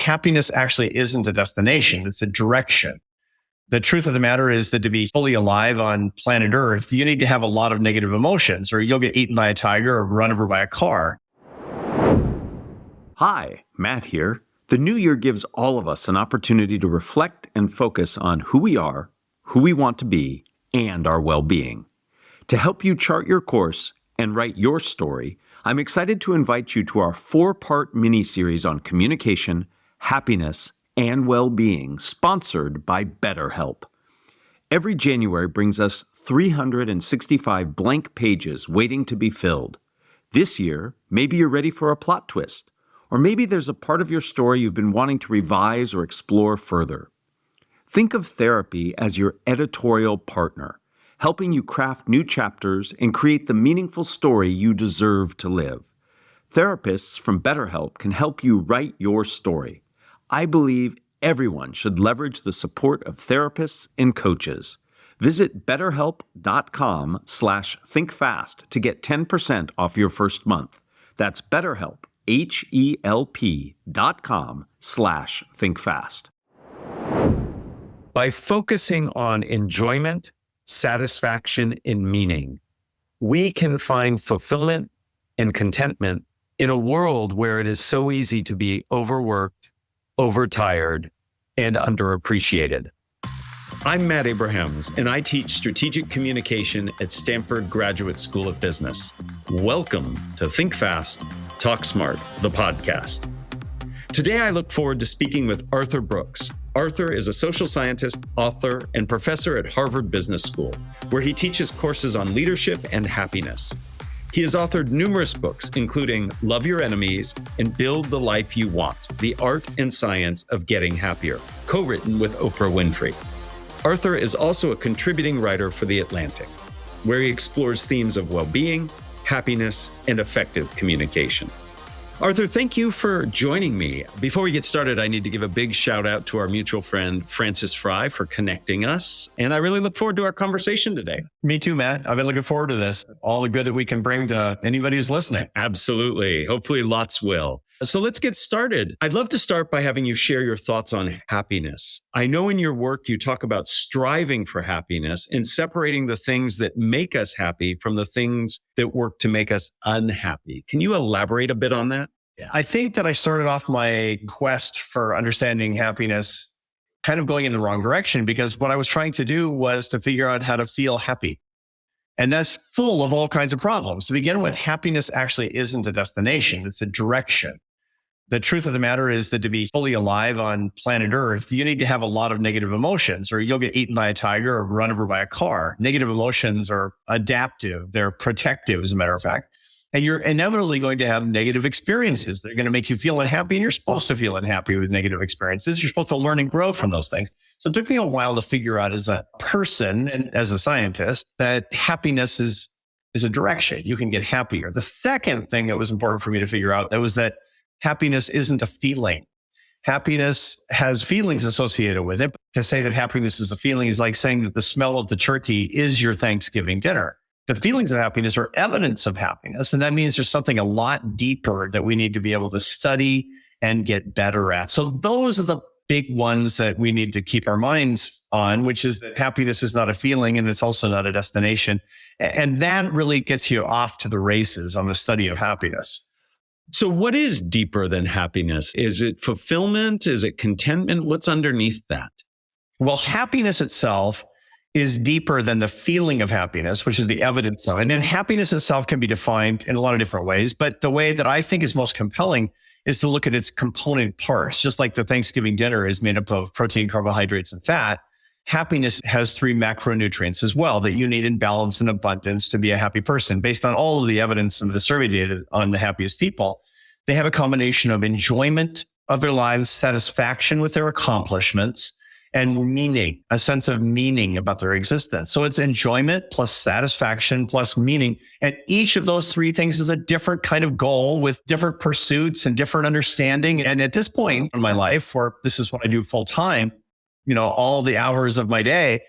happiness actually isn't a destination, it's a direction. The truth of the matter is that to be fully alive on planet Earth, you need to have a lot of negative emotions, or you'll get eaten by a tiger or run over by a car. Hi, Matt here. The new year gives all of us an opportunity to reflect and focus on who we are, who we want to be, and our well-being. To help you chart your course and write your story, I'm excited to invite you to our 4-part mini-series on communication, happiness, and well-being, sponsored by BetterHelp. Every January brings us 365 blank pages waiting to be filled. This year, maybe you're ready for a plot twist, or maybe there's a part of your story you've been wanting to revise or explore further. Think of therapy as your editorial partner, helping you craft new chapters and create the meaningful story you deserve to live. Therapists from BetterHelp can help you write your story. I believe everyone should leverage the support of therapists and coaches. Visit betterhelp.com/thinkfast to get 10% off your first month. That's BetterHelp, HELP.com/thinkfast. By focusing on enjoyment, satisfaction, and meaning, we can find fulfillment and contentment in a world where it is so easy to be overworked, overtired, and underappreciated. I'm Matt Abrahams, and I teach strategic communication at Stanford Graduate School of Business. Welcome to Think Fast, Talk Smart, the podcast. Today, I look forward to speaking with Arthur Brooks. Arthur is a social scientist, author, and professor at Harvard Business School, where he teaches courses on leadership and happiness. He has authored numerous books, including Love Your Enemies and Build the Life You Want, The Art and Science of Getting Happier, co-written with Oprah Winfrey. Arthur is also a contributing writer for The Atlantic, where he explores themes of well-being, happiness, and effective communication. Arthur, thank you for joining me. Before we get started, I need to give a big shout out to our mutual friend, Francis Fry, for connecting us. And I really look forward to our conversation today. Me too, Matt. I've been looking forward to this. All the good that we can bring to anybody who's listening. Absolutely. Hopefully lots will. So let's get started. I'd love to start by having you share your thoughts on happiness. I know in your work, you talk about striving for happiness and separating the things that make us happy from the things that work to make us unhappy. Can you elaborate a bit on that? I think that I started off my quest for understanding happiness kind of going in the wrong direction, because what I was trying to do was to figure out how to feel happy. And that's full of all kinds of problems. To begin with, happiness actually isn't a destination, it's a direction. The truth of the matter is that to be fully alive on planet Earth, you need to have a lot of negative emotions, or you'll get eaten by a tiger or run over by a car. Negative emotions are adaptive. They're protective, as a matter of fact. And you're inevitably going to have negative experiences. They're going to make you feel unhappy, and you're supposed to feel unhappy with negative experiences. You're supposed to learn and grow from those things. So it took me a while to figure out as a person and as a scientist that happiness is a direction. You can get happier. The second thing that was important for me to figure out was that happiness isn't a feeling. Happiness has feelings associated with it. To say that happiness is a feeling is like saying that the smell of the turkey is your Thanksgiving dinner. The feelings of happiness are evidence of happiness. And that means there's something a lot deeper that we need to be able to study and get better at. So those are the big ones that we need to keep our minds on, which is that happiness is not a feeling and it's also not a destination. And that really gets you off to the races on the study of happiness. So what is deeper than happiness? Is it fulfillment? Is it contentment? What's underneath that? Well, happiness itself is deeper than the feeling of happiness, which is the evidence of it. And then happiness itself can be defined in a lot of different ways. But the way that I think is most compelling is to look at its component parts. Just like the Thanksgiving dinner is made up of protein, carbohydrates, and fat, happiness has 3 macronutrients as well that you need in balance and abundance to be a happy person. Based on all of the evidence and the survey data on the happiest people, they have a combination of enjoyment of their lives, satisfaction with their accomplishments, and meaning, a sense of meaning about their existence. So it's enjoyment plus satisfaction plus meaning. And each of those 3 things is a different kind of goal with different pursuits and different understanding. And at this point in my life, where this is what I do full time, all the hours of my day,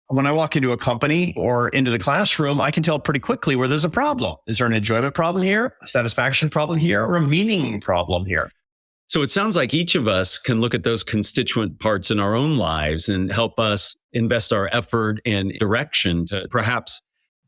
when I walk into a company or into the classroom, I can tell pretty quickly where there's a problem. Is there an enjoyment problem here, a satisfaction problem here, or a meaning problem here? So it sounds like each of us can look at those constituent parts in our own lives and help us invest our effort and direction to perhaps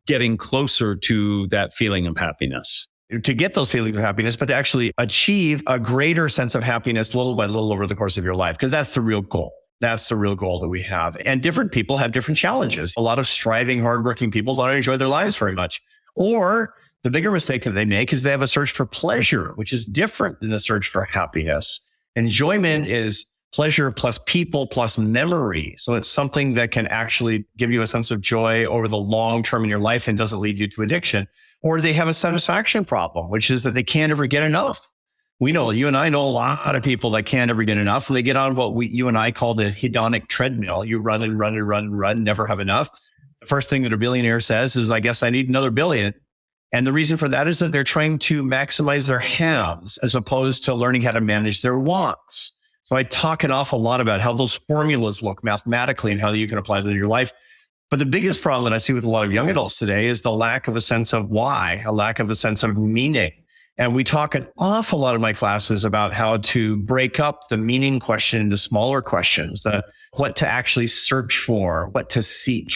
getting closer to that feeling of happiness. To get those feelings of happiness, but to actually achieve a greater sense of happiness little by little over the course of your life, because that's the real goal. That's the real goal that we have. And different people have different challenges. A lot of striving, hardworking people don't enjoy their lives very much. Or the bigger mistake that they make is they have a search for pleasure, which is different than a search for happiness. Enjoyment is pleasure plus people plus memory. So it's something that can actually give you a sense of joy over the long term in your life and doesn't lead you to addiction. Or they have a satisfaction problem, which is that they can't ever get enough. You and I know a lot of people that can't ever get enough. They get on what you and I call the hedonic treadmill. You run and run and run and run, never have enough. The first thing that a billionaire says is, I guess I need another billion. And the reason for that is that they're trying to maximize their haves as opposed to learning how to manage their wants. So I talk an awful lot about how those formulas look mathematically and how you can apply them in your life. But the biggest problem that I see with a lot of young adults today is the lack of a sense of why, a lack of a sense of meaning. And we talk an awful lot in my classes about how to break up the meaning question into smaller questions, what to actually search for, what to seek.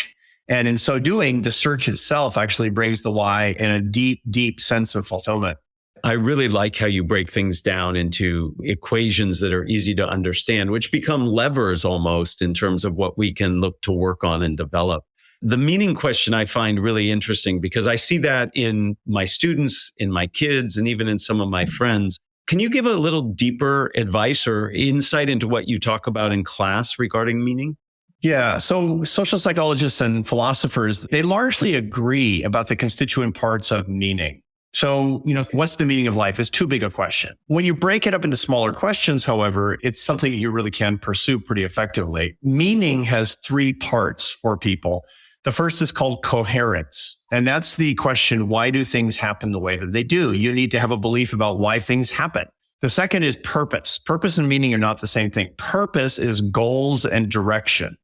And in so doing, the search itself actually brings the why and a deep, deep sense of fulfillment. I really like how you break things down into equations that are easy to understand, which become levers almost in terms of what we can look to work on and develop. The meaning question I find really interesting because I see that in my students, in my kids, and even in some of my friends. Can you give a little deeper advice or insight into what you talk about in class regarding meaning? Yeah. So social psychologists and philosophers, they largely agree about the constituent parts of meaning. So, what's the meaning of life is too big a question. When you break it up into smaller questions, however, it's something that you really can pursue pretty effectively. Meaning has three parts for people. The first is called coherence. And that's the question, why do things happen the way that they do? You need to have a belief about why things happen. The second is purpose. Purpose and meaning are not the same thing. Purpose is goals and direction.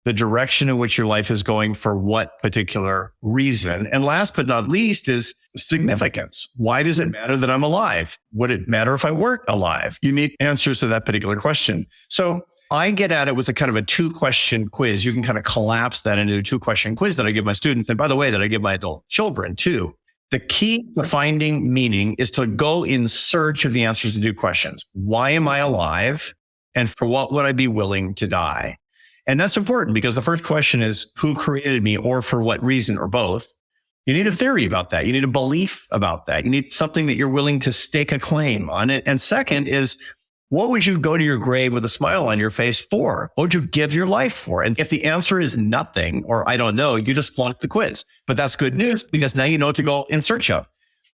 The direction in which your life is going for what particular reason. And last but not least is significance. Why does it matter that I'm alive? Would it matter if I weren't alive? You need answers to that particular question. So I get at it with a kind of a 2-question quiz. You can kind of collapse that into a 2-question quiz that I give my students. And by the way, that I give my adult children too. The key to finding meaning is to go in search of the answers to 2 questions. Why am I alive? And for what would I be willing to die? And that's important because the first question is who created me or for what reason or both. You need a theory about that. You need a belief about that. You need something that you're willing to stake a claim on it. And second is, what would you go to your grave with a smile on your face for? What would you give your life for? And if the answer is nothing, or I don't know, you just flunked the quiz. But that's good news because now you know what to go in search of.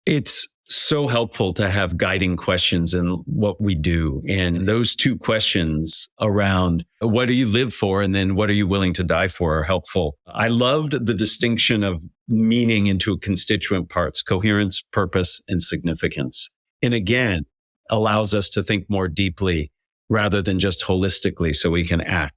It's so helpful to have guiding questions in what we do. And those 2 questions around what do you live for? And then what are you willing to die for are helpful. I loved the distinction of meaning into constituent parts, coherence, purpose, and significance. And again, allows us to think more deeply rather than just holistically so we can act.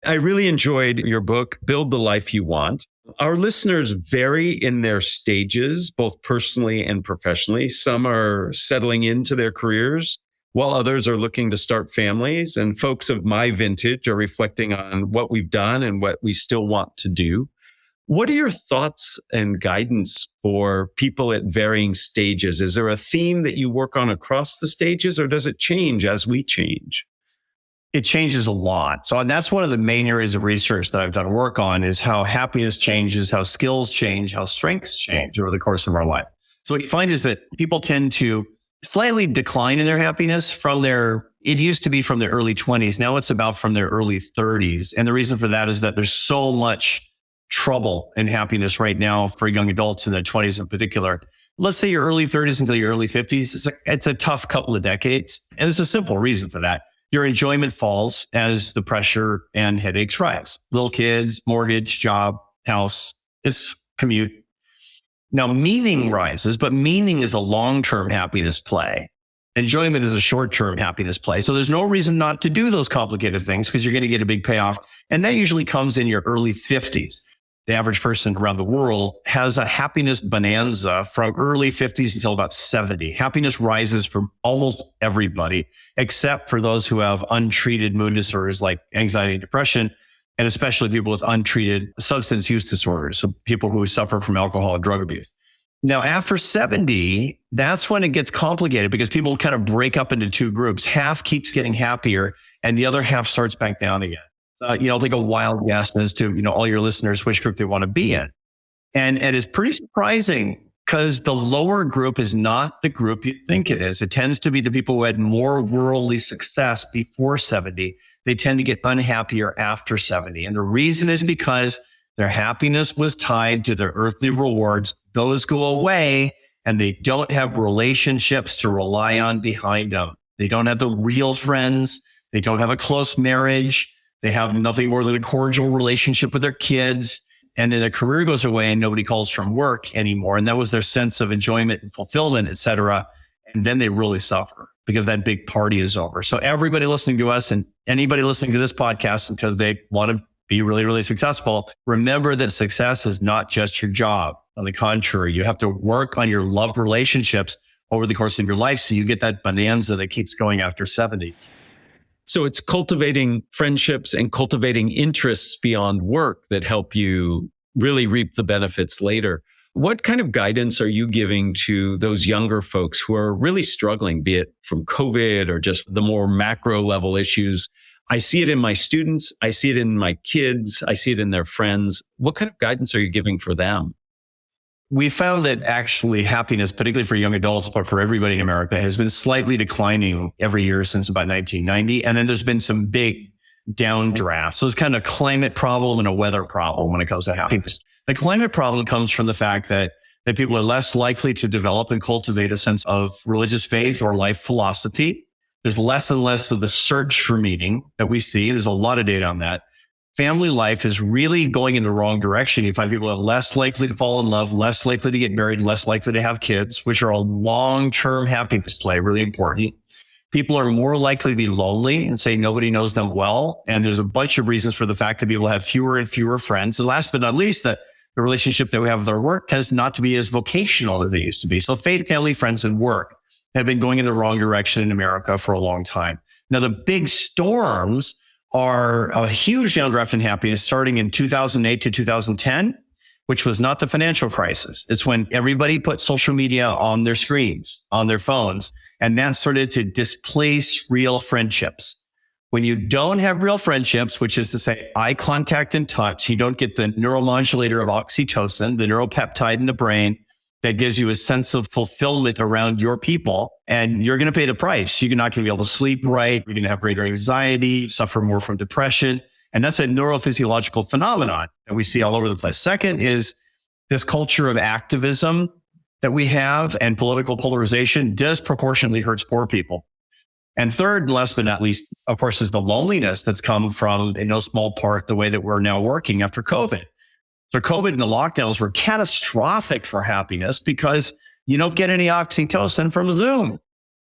I really enjoyed your book, Build the Life You Want. Our listeners vary in their stages, both personally and professionally. Some are settling into their careers, while others are looking to start families. And folks of my vintage are reflecting on what we've done and what we still want to do. What are your thoughts and guidance for people at varying stages? Is there a theme that you work on across the stages, or does it change as we change? It changes a lot. So that's one of the main areas of research that I've done work on is how happiness changes, how skills change, how strengths change over the course of our life. So what you find is that people tend to slightly decline in their happiness it used to be from their early 20s. Now it's about from their early 30s. And the reason for that is that there's so much trouble in happiness right now for young adults in their 20s in particular. Let's say your early 30s until your early 50s. It's a tough couple of decades. And there's a simple reason for that. Your enjoyment falls as the pressure and headaches rise. Little kids, mortgage, job, house, it's commute. Now, meaning rises, but meaning is a long-term happiness play. Enjoyment is a short-term happiness play. So there's no reason not to do those complicated things because you're going to get a big payoff. And that usually comes in your early 50s. the average person around the world has a happiness bonanza from early 50s until about 70. Happiness rises for almost everybody, except for those who have untreated mood disorders like anxiety and depression, and especially people with untreated substance use disorders, so people who suffer from alcohol and drug abuse. Now, after 70, that's when it gets complicated because people kind of break up into two groups. Half keeps getting happier and the other half starts back down again. I'll take a wild guess as to, all your listeners, which group they want to be in. And it is pretty surprising because the lower group is not the group you think it is. It tends to be the people who had more worldly success before 70. They tend to get unhappier after 70. And the reason is because their happiness was tied to their earthly rewards. Those go away and they don't have relationships to rely on behind them. They don't have the real friends. They don't have a close marriage. They have nothing more than a cordial relationship with their kids. And then their career goes away and nobody calls from work anymore. And that was their sense of enjoyment and fulfillment, et cetera. And then they really suffer because that big party is over. So everybody listening to us and anybody listening to this podcast because they want to be really, really successful, remember that success is not just your job. On the contrary, you have to work on your love relationships over the course of your life so you get that bonanza that keeps going after 70. So it's cultivating friendships and cultivating interests beyond work that help you really reap the benefits later. What kind of guidance are you giving to those younger folks who are really struggling, be it from COVID or just the more macro level issues? I see it in my students. I see it in my kids. I see it in their friends. What kind of guidance are you giving for them? We found that actually happiness, particularly for young adults, but for everybody in America, has been slightly declining every year since about 1990. And then there's been some big downdrafts. So it's kind of a climate problem and a weather problem when it comes to happiness. The climate problem comes from the fact that people are less likely to develop and cultivate a sense of religious faith or life philosophy. There's less and less of the search for meaning that we see. There's a lot of data on that. Family life is really going in the wrong direction. You find people are less likely to fall in love, less likely to get married, less likely to have kids, which are a long-term happiness play, really important. People are more likely to be lonely and say nobody knows them well. And there's a bunch of reasons for the fact that people have fewer and fewer friends. And last but not least, the relationship that we have with our work tends not to be as vocational as it used to be. So faith, family, friends, and work have been going in the wrong direction in America for a long time. Now, the big storms are a huge downdraft in happiness starting in 2008 to 2010, which was not the financial crisis. It's when everybody put social media on their screens, on their phones, and that started to displace real friendships. When you don't have real friendships, which is to say eye contact and touch, you don't get the neuromodulator of oxytocin, the neuropeptide in the brain that gives you a sense of fulfillment around your people, and you're going to pay the price. You're not going to be able to sleep right. You're going to have greater anxiety, suffer more from depression. And that's a neurophysiological phenomenon that we see all over the place. Second is this culture of activism that we have and political polarization disproportionately hurts poor people. And third, and last but not least, of course, is the loneliness that's come from, in no small part, the way that we're now working after COVID. So COVID and the lockdowns were catastrophic for happiness because you don't get any oxytocin from Zoom.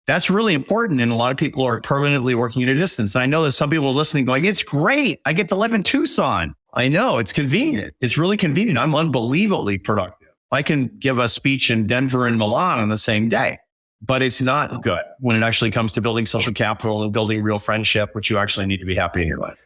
That's really important. And a lot of people are permanently working at a distance. And I know that some people are listening going, it's great. I get to live in Tucson. I know it's convenient. It's really convenient. I'm unbelievably productive. I can give a speech in Denver and Milan on the same day, but it's not good when it actually comes to building social capital and building real friendship, which you actually need to be happy in your life.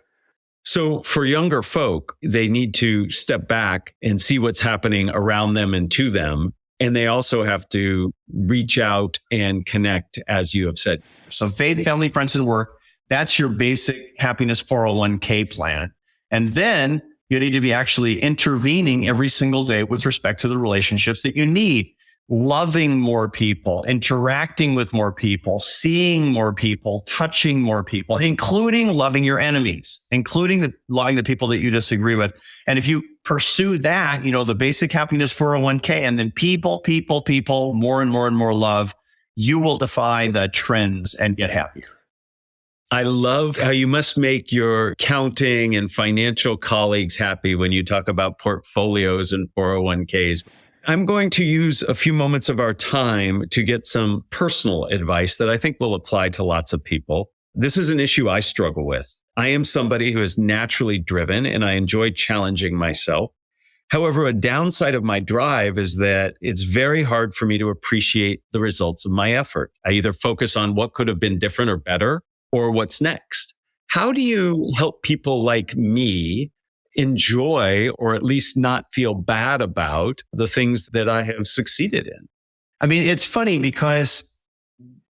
So for younger folk, they need to step back and see what's happening around them and to them. And they also have to reach out and connect, as you have said. So faith, family, friends, and work, that's your basic happiness 401k plan. And then you need to be actually intervening every single day with respect to the relationships that you need. Loving more people, interacting with more people, seeing more people, touching more people, including loving your enemies, including loving the people that you disagree with. And if you pursue that, the basic happiness 401k, and then people, more and more and more love, you will defy the trends and get happier. I love how you must make your accounting and financial colleagues happy when you talk about portfolios and 401ks. I'm going to use a few moments of our time to get some personal advice that I think will apply to lots of people. This is an issue I struggle with. I am somebody who is naturally driven and I enjoy challenging myself. However, a downside of my drive is that it's very hard for me to appreciate the results of my effort. I either focus on what could have been different or better or what's next. How do you help people like me enjoy or at least not feel bad about the things that I have succeeded in? I mean, it's funny because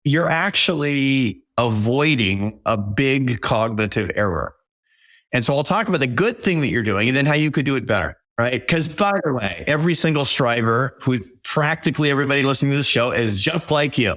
you're actually avoiding a big cognitive error. And so I'll talk about the good thing that you're doing and then how you could do it better, right? Because by the way, every single striver, who practically everybody listening to this show is just like you.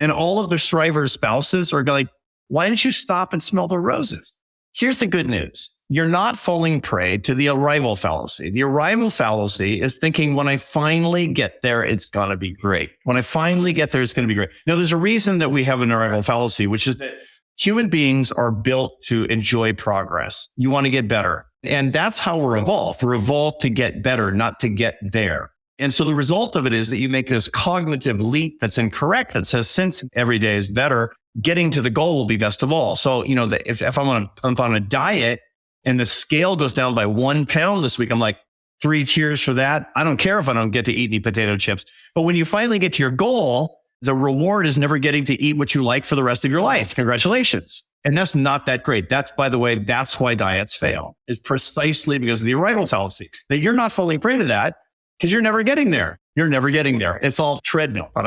And all of the strivers' spouses are like, why didn't you stop and smell the roses? Here's the good news. You're not falling prey to the arrival fallacy. The arrival fallacy is thinking when I finally get there, it's going to be great. When I finally get there, it's going to be great. Now, there's a reason that we have an arrival fallacy, which is that human beings are built to enjoy progress. You want to get better. And that's how we're evolved. We're evolved to get better, not to get there. And so the result of it is that you make this cognitive leap that's incorrect that says, since every day is better, getting to the goal will be best of all. So, if I'm on a diet and the scale goes down by 1 pound this week, I'm like, 3 cheers for that. I don't care if I don't get to eat any potato chips. But when you finally get to your goal, the reward is never getting to eat what you like for the rest of your life. Congratulations. And that's not that great. That's, by the way, that's why diets fail. It's precisely because of the arrival fallacy that you're not falling prey to that because you're never getting there. You're never getting there. It's all treadmill. But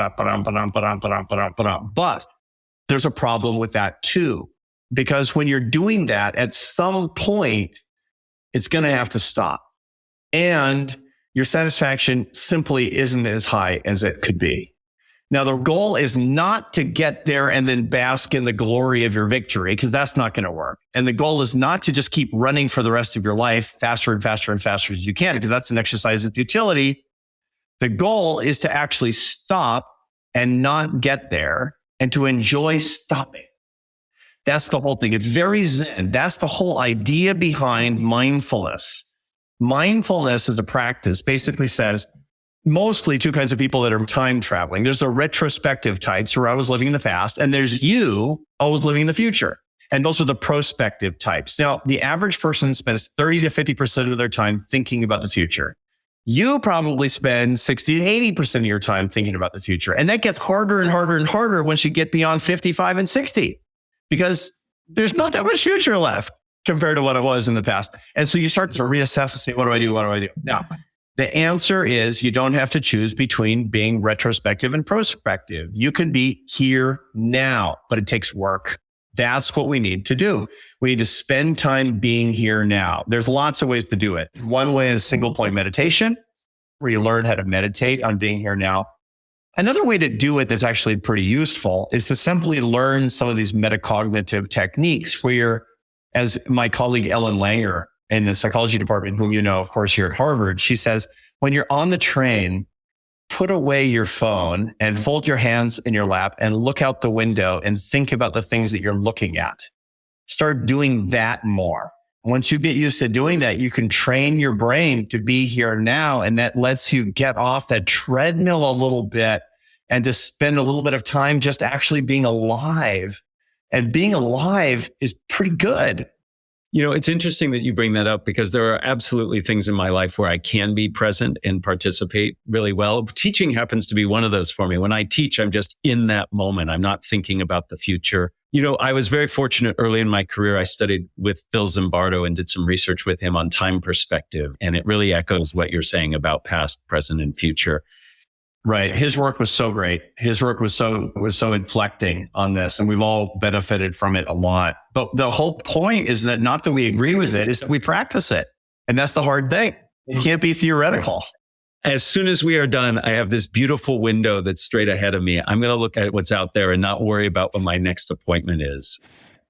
there's a problem with that too, because when you're doing that, at some point, it's going to have to stop. And your satisfaction simply isn't as high as it could be. Now, the goal is not to get there and then bask in the glory of your victory, because that's not going to work. And the goal is not to just keep running for the rest of your life faster and faster and faster as you can, because that's an exercise in futility. The goal is to actually stop and not get there and to enjoy stopping. That's the whole thing. It's very Zen. That's the whole idea behind mindfulness. Mindfulness as a practice basically says, mostly two kinds of people that are time traveling. There's the retrospective types who are always living in the past, and there's you always living in the future. And those are the prospective types. Now, the average person spends 30 to 50% of their time thinking about the future. You probably spend 60 to 80% of your time thinking about the future. And that gets harder and harder and harder once you get beyond 55 and 60, because there's not that much future left compared to what it was in the past. And so you start to reassess and say, what do I do? What do I do? Now, the answer is you don't have to choose between being retrospective and prospective. You can be here now, but it takes work. That's what we need to do. We need to spend time being here now. There's lots of ways to do it. One way is single point meditation, where you learn how to meditate on being here now. Another way to do it that's actually pretty useful is to simply learn some of these metacognitive techniques where you're, as my colleague Ellen Langer in the psychology department, whom you know, of course, here at Harvard, she says, when you're on the train, put away your phone and fold your hands in your lap and look out the window and think about the things that you're looking at. Start doing that more. Once you get used to doing that, you can train your brain to be here now. And that lets you get off that treadmill a little bit and to spend a little bit of time just actually being alive. And being alive is pretty good. You know, it's interesting that you bring that up, because there are absolutely things in my life where I can be present and participate really well. Teaching happens to be one of those for me. When I teach, I'm just in that moment. I'm not thinking about the future. You know, I was very fortunate early in my career. I studied with Phil Zimbardo and did some research with him on time perspective. And it really echoes what you're saying about past, present, and future. Right. His work was so great. His work was so inflecting on this, and we've all benefited from it a lot. But the whole point is that not that we agree with it, is that we practice it. And that's the hard thing. It can't be theoretical. As soon as we are done, I have this beautiful window that's straight ahead of me. I'm going to look at what's out there and not worry about what my next appointment is.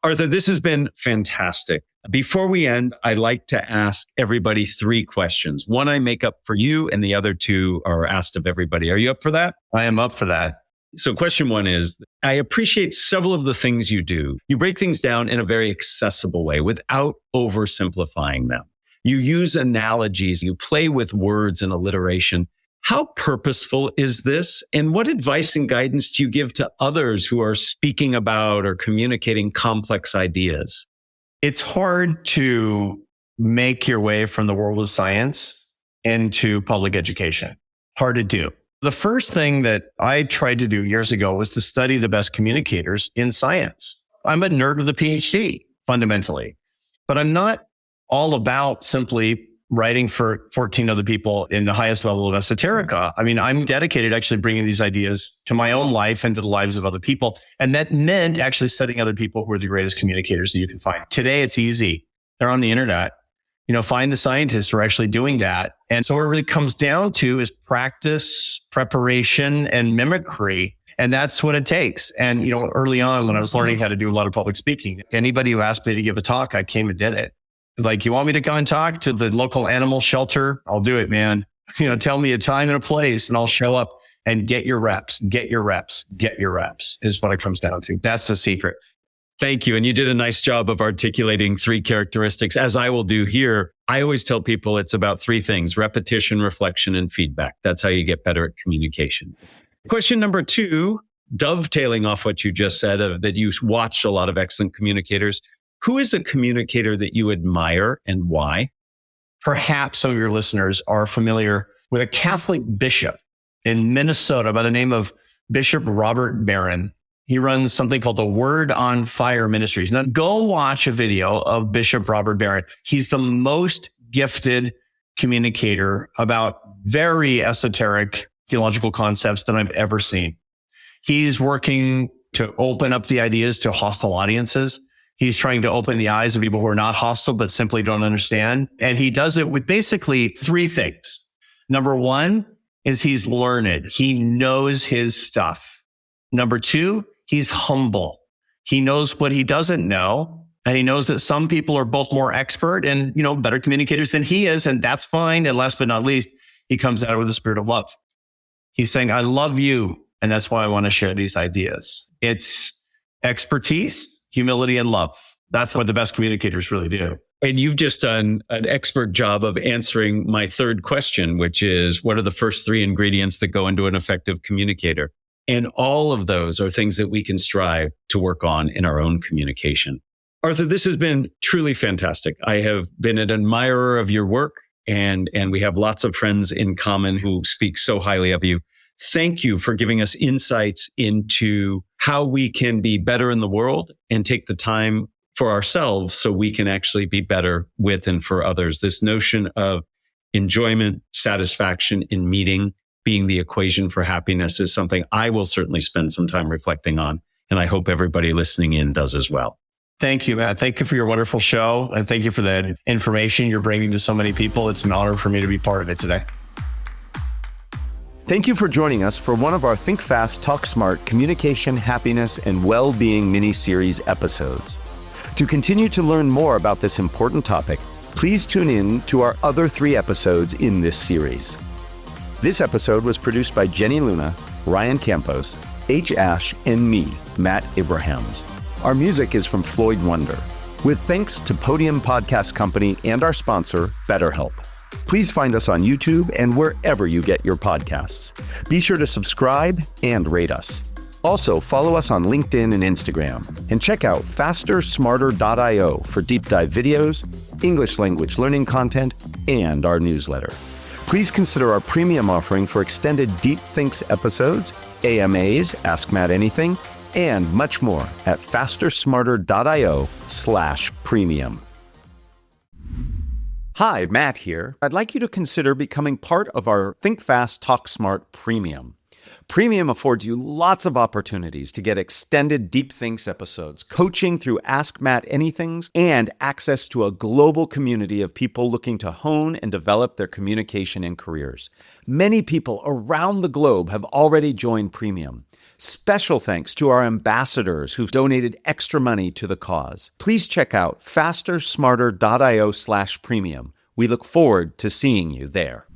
Arthur, this has been fantastic. Before we end, I like to ask everybody 3 questions. One I make up for you, and the other 2 are asked of everybody. Are you up for that? I am up for that. So question 1 is, I appreciate several of the things you do. You break things down in a very accessible way without oversimplifying them. You use analogies, you play with words and alliteration. How purposeful is this? And what advice and guidance do you give to others who are speaking about or communicating complex ideas? It's hard to make your way from the world of science into public education. Hard to do. The first thing that I tried to do years ago was to study the best communicators in science. I'm a nerd with a PhD, fundamentally, but I'm not all about simply writing for 14 other people in the highest level of esoterica. I mean, I'm dedicated to actually bringing these ideas to my own life and to the lives of other people. And that meant actually studying other people who are the greatest communicators that you can find. Today, it's easy. They're on the internet. Find the scientists who are actually doing that. And so what it really comes down to is practice, preparation, and mimicry. And that's what it takes. And, early on when I was learning how to do a lot of public speaking, anybody who asked me to give a talk, I came and did it. Like, you want me to go and talk to the local animal shelter? I'll do it, man. Tell me a time and a place and I'll show up and get your reps is what it comes down to. That's the secret. Thank you. And you did a nice job of articulating 3 characteristics, as I will do here. I always tell people it's about 3 things: repetition, reflection, and feedback. That's how you get better at communication. Question number 2, dovetailing off what you just said, that you watch a lot of excellent communicators. Who is a communicator that you admire and why? Perhaps some of your listeners are familiar with a Catholic bishop in Minnesota by the name of Bishop Robert Barron. He runs something called the Word on Fire Ministries. Now, go watch a video of Bishop Robert Barron. He's the most gifted communicator about very esoteric theological concepts that I've ever seen. He's working to open up the ideas to hostile audiences. He's trying to open the eyes of people who are not hostile, but simply don't understand. And he does it with basically 3 things. Number 1 is he's learned. He knows his stuff. Number 2, he's humble. He knows what he doesn't know. And he knows that some people are both more expert and, better communicators than he is. And that's fine. And last but not least, he comes out with a spirit of love. He's saying, I love you. And that's why I want to share these ideas. It's expertise, humility, and love. That's what the best communicators really do. And you've just done an expert job of answering my 3rd question, which is, what are the first 3 ingredients that go into an effective communicator? And all of those are things that we can strive to work on in our own communication. Arthur, this has been truly fantastic. I have been an admirer of your work, and we have lots of friends in common who speak so highly of you. Thank you for giving us insights into how we can be better in the world and take the time for ourselves so we can actually be better with and for others. This notion of enjoyment, satisfaction in meeting being the equation for happiness is something I will certainly spend some time reflecting on. And I hope everybody listening in does as well. Thank you, Matt. Thank you for your wonderful show. And thank you for the information you're bringing to so many people. It's an honor for me to be part of it today. Thank you for joining us for one of our Think Fast, Talk Smart communication, happiness, and well-being mini-series episodes. To continue to learn more about this important topic, please tune in to our other 3 episodes in this series. This episode was produced by Jenny Luna, Ryan Campos, H. Ash, and me, Matt Abrahams. Our music is from Floyd Wonder, with thanks to Podium Podcast Company and our sponsor, BetterHelp. Please find us on YouTube and wherever you get your podcasts. Be sure to subscribe and rate us. Also, follow us on LinkedIn and Instagram, and check out fastersmarter.io for deep dive videos, English language learning content, and our newsletter. Please consider our premium offering for extended Deep Thinks episodes, AMAs, Ask Matt Anything, and much more at fastersmarter.io/premium. Hi, Matt here. I'd like you to consider becoming part of our Think Fast, Talk Smart Premium. Premium affords you lots of opportunities to get extended Deep Thinks episodes, coaching through Ask Matt Anythings, and access to a global community of people looking to hone and develop their communication and careers. Many people around the globe have already joined Premium. Special thanks to our ambassadors who've donated extra money to the cause. Please check out fastersmarter.io/premium. We look forward to seeing you there.